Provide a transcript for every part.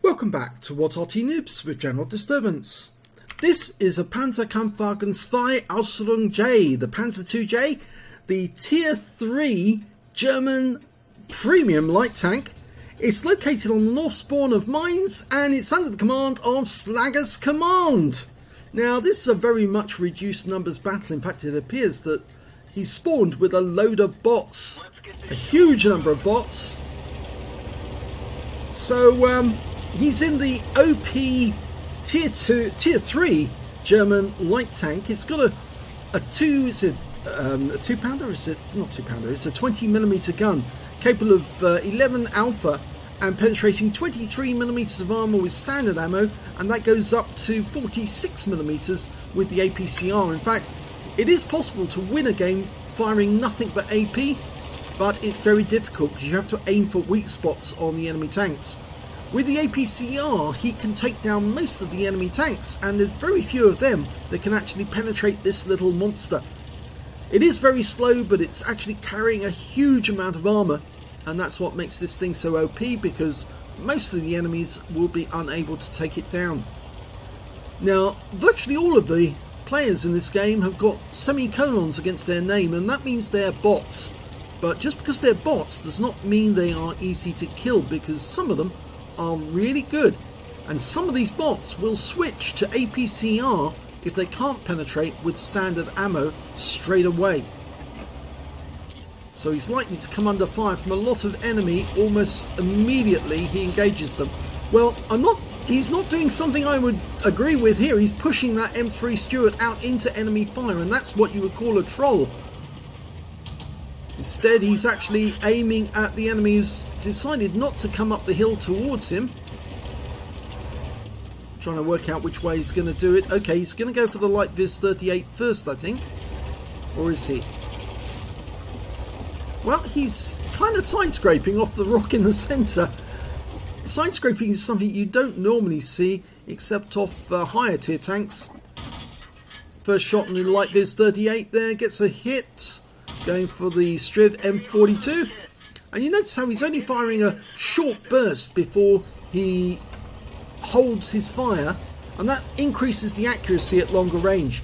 Welcome back to What Arty Noobs with General Disturbance. This is a Panzerkampfwagen 2 Ausrung J, the Panzer IIJ, the Tier 3 German premium light tank. It's located on the north spawn of mines and it's under the command of SlagasCommand. Now this is a very much reduced numbers battle. In fact, it appears that he's spawned with a load of bots, a huge number of bots. So he's in the OP Tier 3 German light tank. It's got a 2-pounder? Is it not 2-pounder? It's a 20mm gun capable of 11 alpha and penetrating 23mm of armor with standard ammo, and that goes up to 46mm with the APCR. In fact, it is possible to win a game firing nothing but AP, but it's very difficult because you have to aim for weak spots on the enemy tanks. With the APCR, he can take down most of the enemy tanks, and there's very few of them that can actually penetrate this little monster. It is very slow, but it's actually carrying a huge amount of armor, and that's what makes this thing so OP, because most of the enemies will be unable to take it down. Now, virtually all of the players in this game have got semicolons against their name, and that means they're bots. But just because they're bots does not mean they are easy to kill, because some of them are really good, and some of these bots will switch to APCR if they can't penetrate with standard ammo straight away. So he's likely to come under fire from a lot of enemy almost immediately he engages them. Well, he's not doing something I would agree with here. He's pushing that M3 Stuart out into enemy fire, and that's what you would call a troll. Instead, he's actually aiming at the enemy who's decided not to come up the hill towards him. Trying to work out which way he's going to do it. Okay, he's going to go for the light vis 38 first, I think. Or is he? Well, he's kind of side-scraping off the rock in the centre. Side-scraping is something you don't normally see, except off higher tier tanks. First shot on the light vis 38 there, gets a hit. Going for the Striv M42, and you notice how he's only firing a short burst before he holds his fire, and that increases the accuracy at longer range.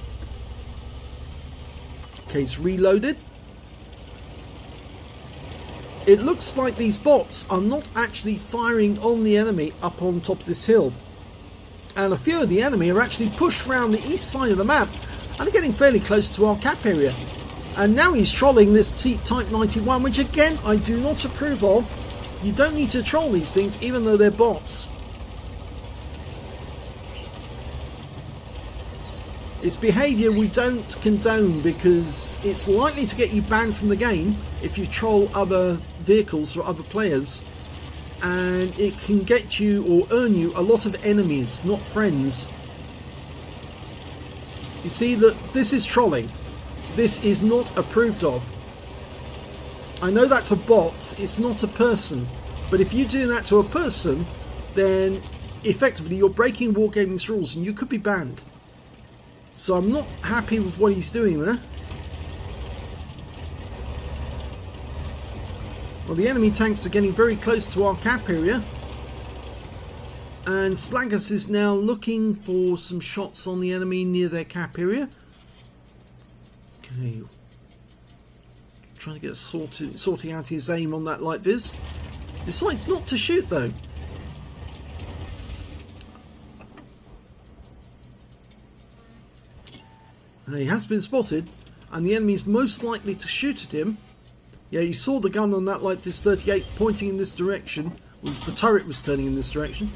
Okay, he's reloaded. It looks like these bots are not actually firing on the enemy up on top of this hill, and a few of the enemy are actually pushed around the east side of the map and are getting fairly close to our cap area. And now he's trolling this Type 91, which again I do not approve of. You don't need to troll these things even though they're bots. It's behaviour we don't condone, because it's likely to get you banned from the game if you troll other vehicles or other players, and it can get you or earn you a lot of enemies, not friends. You see that this is trolling. This is not approved of. I know that's a bot, it's not a person, but if you do that to a person, then effectively you're breaking Wargaming's rules and you could be banned. So I'm not happy with what he's doing there. Well, the enemy tanks are getting very close to our cap area, and Slagas is now looking for some shots on the enemy near their cap area. Okay, trying to get sorting out his aim on that light vis. Decides not to shoot though. He has been spotted, and the enemy's most likely to shoot at him. Yeah, you saw the gun on that light vis 38 pointing in this direction. The turret was turning in this direction.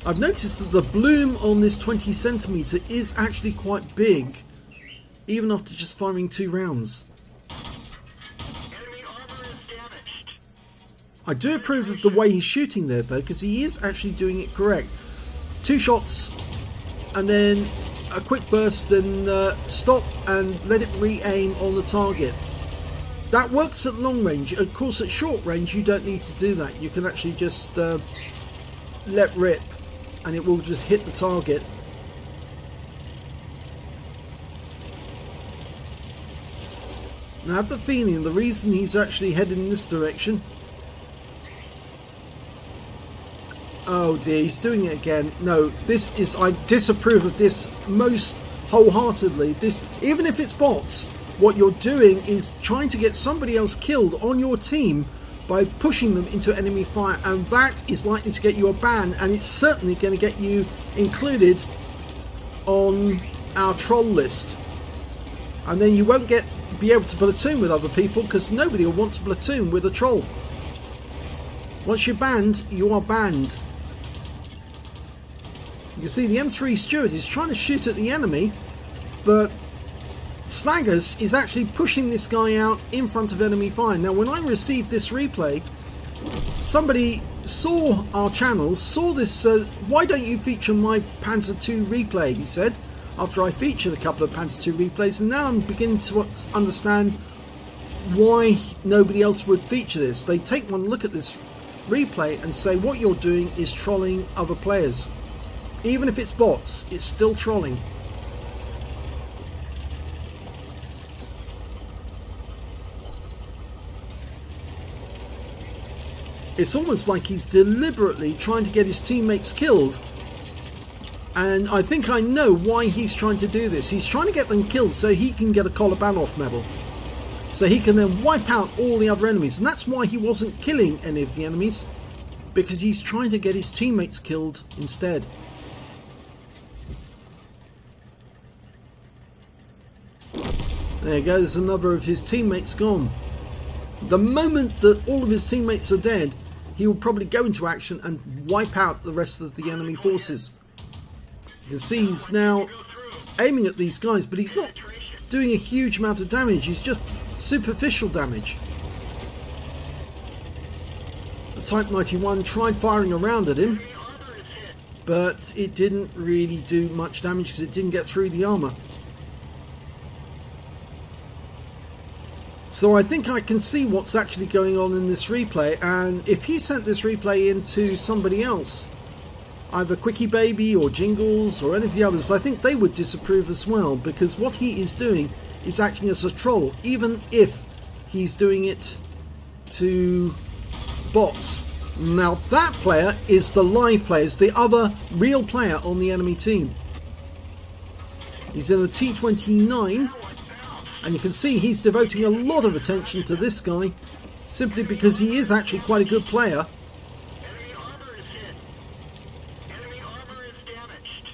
I've noticed that the bloom on this 20cm is actually quite big, even after just firing 2 rounds. Enemy armor is damaged. I do approve of the way he's shooting there though, because he is actually doing it correct. 2 shots, and then a quick burst, then stop and let it re-aim on the target. That works at long range. Of course, at short range you don't need to do that. You can actually just let rip, and it will just hit the target. Now I have the feeling the reason he's actually heading in this direction Oh dear, he's doing it again. No, this is, I disapprove of this most wholeheartedly. This, even if it's bots, what you're doing is trying to get somebody else killed on your team by pushing them into enemy fire, and that is likely to get you a ban, and it's certainly going to get you included on our troll list. And then you won't be able to platoon with other people, because nobody will want to platoon with a troll. Once you're banned, you are banned. You can see the M3 Steward is trying to shoot at the enemy, but Slaggers is actually pushing this guy out in front of enemy fire. Now, when I received this replay, somebody saw our channels, saw this, why don't you feature my Panzer II replay, he said, after I featured a couple of Panzer II replays, and now I'm beginning to understand why nobody else would feature this. They take one look at this replay and say what you're doing is trolling other players. Even if it's bots, it's still trolling. It's almost like he's deliberately trying to get his teammates killed. And I think I know why he's trying to do this. He's trying to get them killed so he can get a Kolobanov Medal. So he can then wipe out all the other enemies. And that's why he wasn't killing any of the enemies. Because he's trying to get his teammates killed instead. There you go, there's another of his teammates gone. The moment that all of his teammates are dead, he will probably go into action and wipe out the rest of the enemy forces. You can see he's now aiming at these guys, but he's not doing a huge amount of damage, he's just superficial damage. The Type 91 tried firing around at him, but it didn't really do much damage because it didn't get through the armour. So I think I can see what's actually going on in this replay, and if he sent this replay into somebody else, either Quickie Baby or Jingles or any of the others, I think they would disapprove as well, because what he is doing is acting as a troll, even if he's doing it to bots. Now that player is the live player, is the other real player on the enemy team. He's in a T29. And you can see he's devoting a lot of attention to this guy, simply because he is actually quite a good player. Enemy armor is hit. Enemy armor is damaged.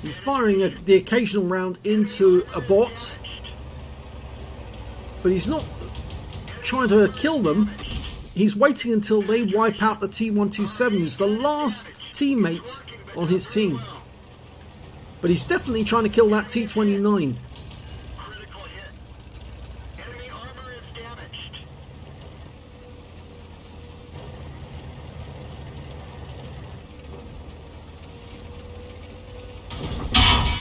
He's firing the occasional round into a bot, but he's not trying to kill them. He's waiting until they wipe out the T127, who's the last teammate on his team. But he's definitely trying to kill that T29. Critical hit. Enemy armor is damaged.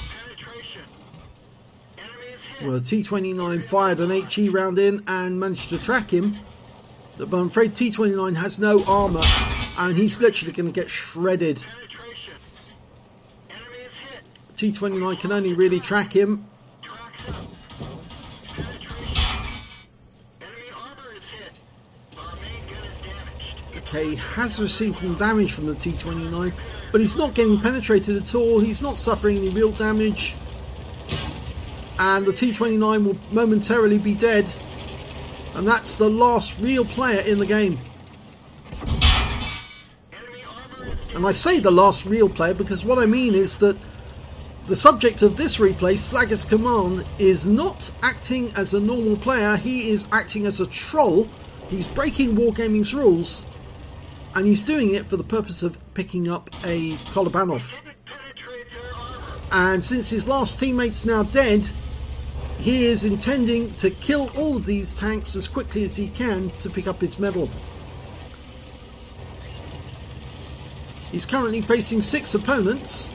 Penetration. Enemy is hit. Well, the T29 fired an HE round in and managed to track him. But I'm afraid T29 has no armour, and he's literally going to get shredded. Penetration. Enemy is hit. T29 can only really track him. Track him. Penetration. Enemy armor is hit. Our main gun is damaged. Okay, he has received some damage from the T29, but he's not getting penetrated at all. He's not suffering any real damage. And the T29 will momentarily be dead. And that's the last real player in the game. And I say the last real player because what I mean is that the subject of this replay, SlagasCommand, is not acting as a normal player. He is acting as a troll. He's breaking Wargaming's rules, and he's doing it for the purpose of picking up a Kolobanov. And since his last teammate's now dead, he is intending to kill all of these tanks as quickly as he can to pick up his medal. He's currently facing 6 opponents.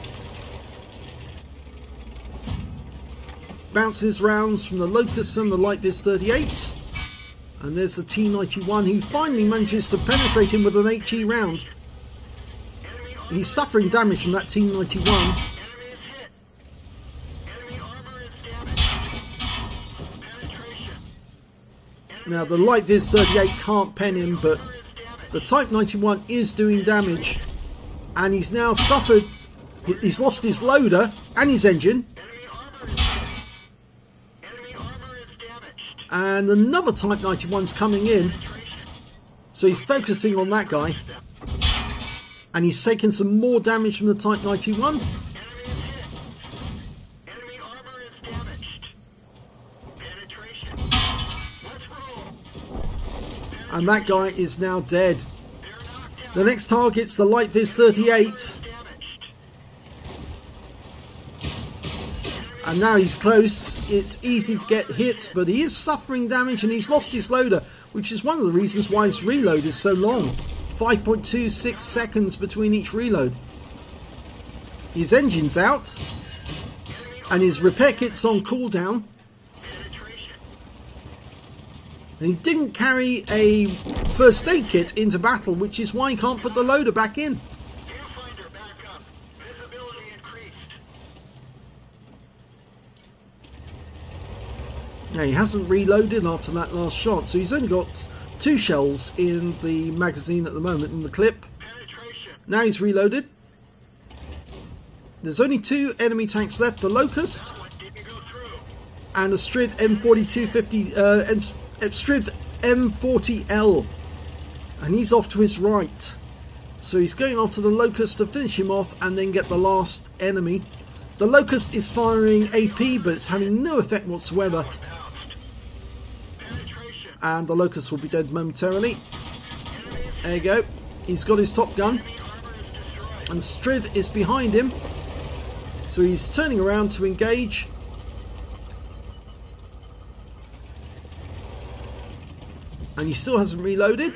Bounces rounds from the Locust and the Light Vis 38. And there's the T91 who finally manages to penetrate him with an HE round. He's suffering damage from that T91. Now the Light Viz 38 can't pen him, but the Type 91 is doing damage, and he's now suffered. He's lost his loader and his engine, and another Type 91's coming in, so he's focusing on that guy, and he's taken some more damage from the Type 91. And that guy is now dead. The next target's the Light Viz 38. And now he's close. It's easy to get hits, but he is suffering damage and he's lost his loader, which is one of the reasons why his reload is so long. 5.26 seconds between each reload. His engine's out. And his repair kit's on cooldown. And he didn't carry a first aid kit into battle, which is why he can't put the loader back in. Yeah, he hasn't reloaded after that last shot, so he's only got 2 shells in the magazine at the moment, in the clip. Now he's reloaded. There's only 2 enemy tanks left, the Locust and a Striv M4250, Striv M40L, and he's off to his right, so he's going after the Locust to finish him off and then get the last enemy. The Locust is firing AP, but it's having no effect whatsoever, and the Locust will be dead momentarily. There you go, he's got his top gun and Striv is behind him, so he's turning around to engage. And he still hasn't reloaded.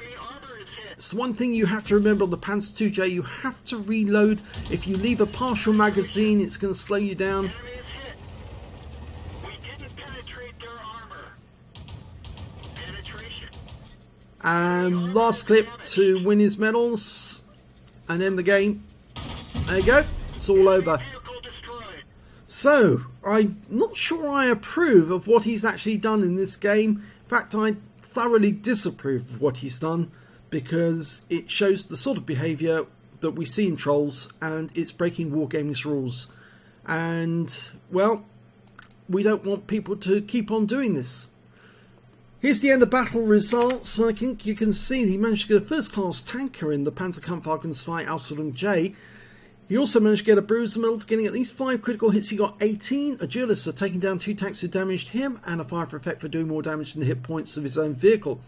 It's one thing you have to remember on the Panzer IIJ, you have to reload. If you leave a partial magazine, it's going to slow you down. And last clip to win his medals and end the game. There you go, it's all over. So, I'm not sure I approve of what he's actually done in this game. In fact, I thoroughly disapprove of what he's done, because it shows the sort of behaviour that we see in trolls, and it's breaking Wargaming's rules. And, well, we don't want people to keep on doing this. Here's the end of battle results. I think you can see he managed to get a first class tanker in the Pz.Kpfw II Ausf J. He also managed to get a bruiser medal for getting at least 5 critical hits. He got 18, a duelist for taking down 2 tanks who damaged him, and a fire for effect for doing more damage than the hit points of his own vehicle.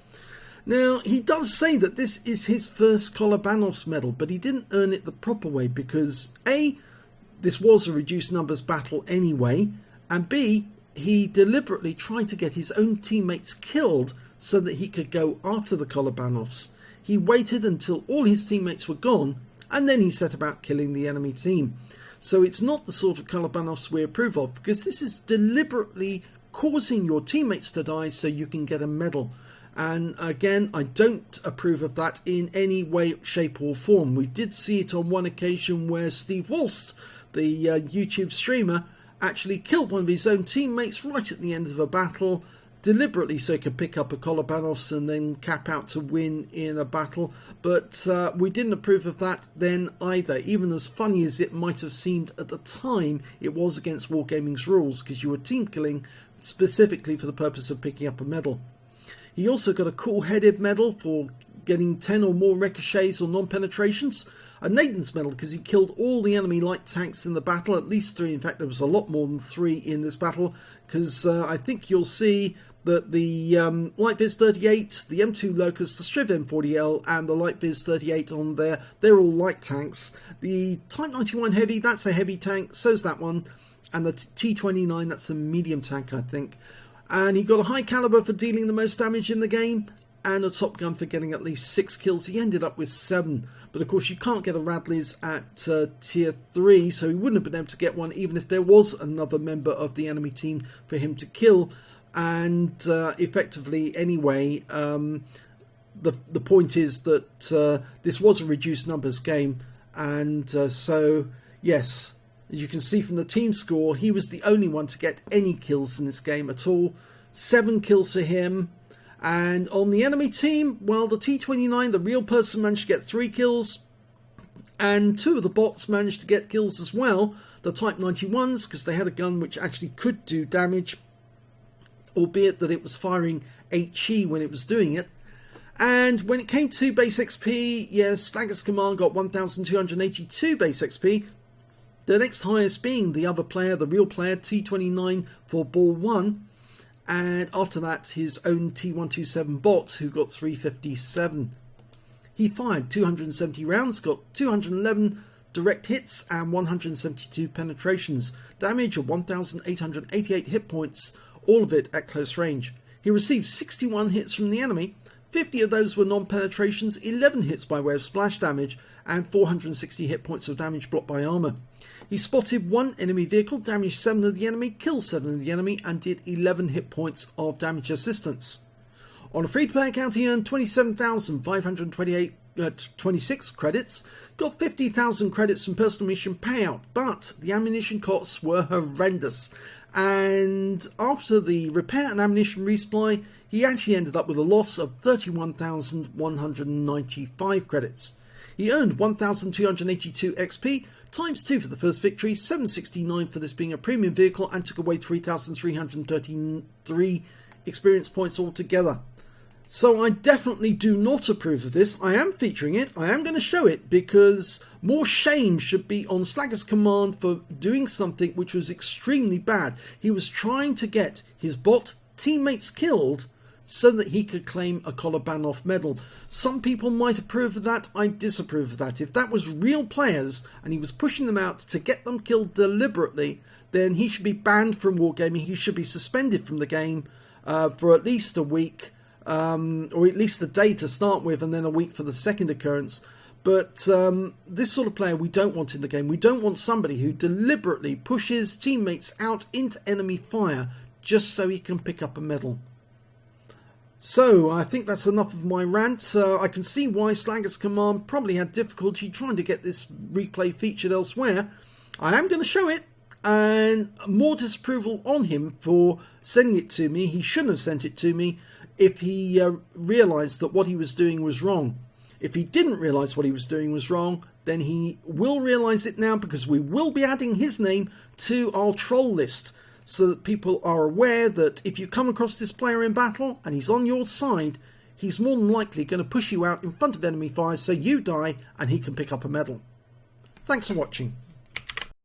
Now, he does say that this is his first Kolobanov's Medal, but he didn't earn it the proper way because A, this was a reduced numbers battle anyway, and B, he deliberately tried to get his own teammates killed so that he could go after the Kolobanovs. He waited until all his teammates were gone, and then he set about killing the enemy team. So it's not the sort of Kolobanovs we approve of, because this is deliberately causing your teammates to die so you can get a medal. And again, I don't approve of that in any way, shape or form. We did see it on one occasion where Steve Walst, the YouTube streamer, actually killed one of his own teammates right at the end of a battle, deliberately so he could pick up a Kolobanovs and then cap out to win in a battle. But we didn't approve of that then either. Even as funny as it might have seemed at the time, it was against Wargaming's rules, because you were team killing specifically for the purpose of picking up a medal. He also got a cool-headed medal for getting 10 or more ricochets or non-penetrations. A Naidin's medal because he killed all the enemy light tanks in the battle, at least 3. In fact, there was a lot more than 3 in this battle, because I think you'll see that the Light Viz 38, the M2 Locust, the Striv M40L and the Light Viz 38 on there, they're all light tanks. The Type 91 Heavy, that's a heavy tank, so's that one. And the T29, that's a medium tank, I think. And he got a high caliber for dealing the most damage in the game, and a top gun for getting at least 6 kills. He ended up with 7. But of course you can't get a Radleys at tier 3, so he wouldn't have been able to get one even if there was another member of the enemy team for him to kill. And effectively anyway, the point is that this was a reduced numbers game, and so yes, as you can see from the team score, he was the only one to get any kills in this game at all. 7 kills for him, And on the enemy team, well, the T-29, the real person, managed to get 3 kills, and 2 of the bots managed to get kills as well. The Type 91s, because they had a gun which actually could do damage, albeit that it was firing HE when it was doing it. And when it came to base XP, yes, SlagasCommand got 1,282 base XP. The next highest being the other player, the real player, T29 for Ball 1. And after that, his own T127 bot, who got 357. He fired 270 rounds, got 211 direct hits and 172 penetrations. Damage of 1,888 hit points, all of it at close range. He received 61 hits from the enemy. 50 of those were non-penetrations, 11 hits by way of splash damage, and 460 hit points of damage blocked by armour. He spotted 1 enemy vehicle, damaged 7 of the enemy, killed 7 of the enemy, and did 11 hit points of damage assistance. On a free-to-play account, he earned 27,526 credits, got 50,000 credits from personal mission payout, but the ammunition costs were horrendous. And after the repair and ammunition resupply, he actually ended up with a loss of 31,195 credits. He earned 1,282 XP, times 2 for the first victory, 769 for this being a premium vehicle, and took away 3,333 experience points altogether. So I definitely do not approve of this. I am featuring it, I am going to show it, because more shame should be on SlagasCommand for doing something which was extremely bad. He was trying to get his bot teammates killed so that he could claim a Kolobanov Medal. Some people might approve of that, I disapprove of that. If that was real players and he was pushing them out to get them killed deliberately, then he should be banned from Wargaming. He should be suspended from the game for at least a week, or at least a day to start with, and then a week for the second occurrence. But this sort of player we don't want in the game. We don't want somebody who deliberately pushes teammates out into enemy fire just so he can pick up a medal. So I think that's enough of my rant. I can see why SlagasCommand probably had difficulty trying to get this replay featured elsewhere. I am going to show it, and more disapproval on him for sending it to me. He shouldn't have sent it to me if he realised that what he was doing was wrong. If he didn't realise what he was doing was wrong, then he will realise it now, because we will be adding his name to our troll list, so that people are aware that if you come across this player in battle and he's on your side, he's more than likely going to push you out in front of enemy fire so you die and he can pick up a medal. Thanks for watching.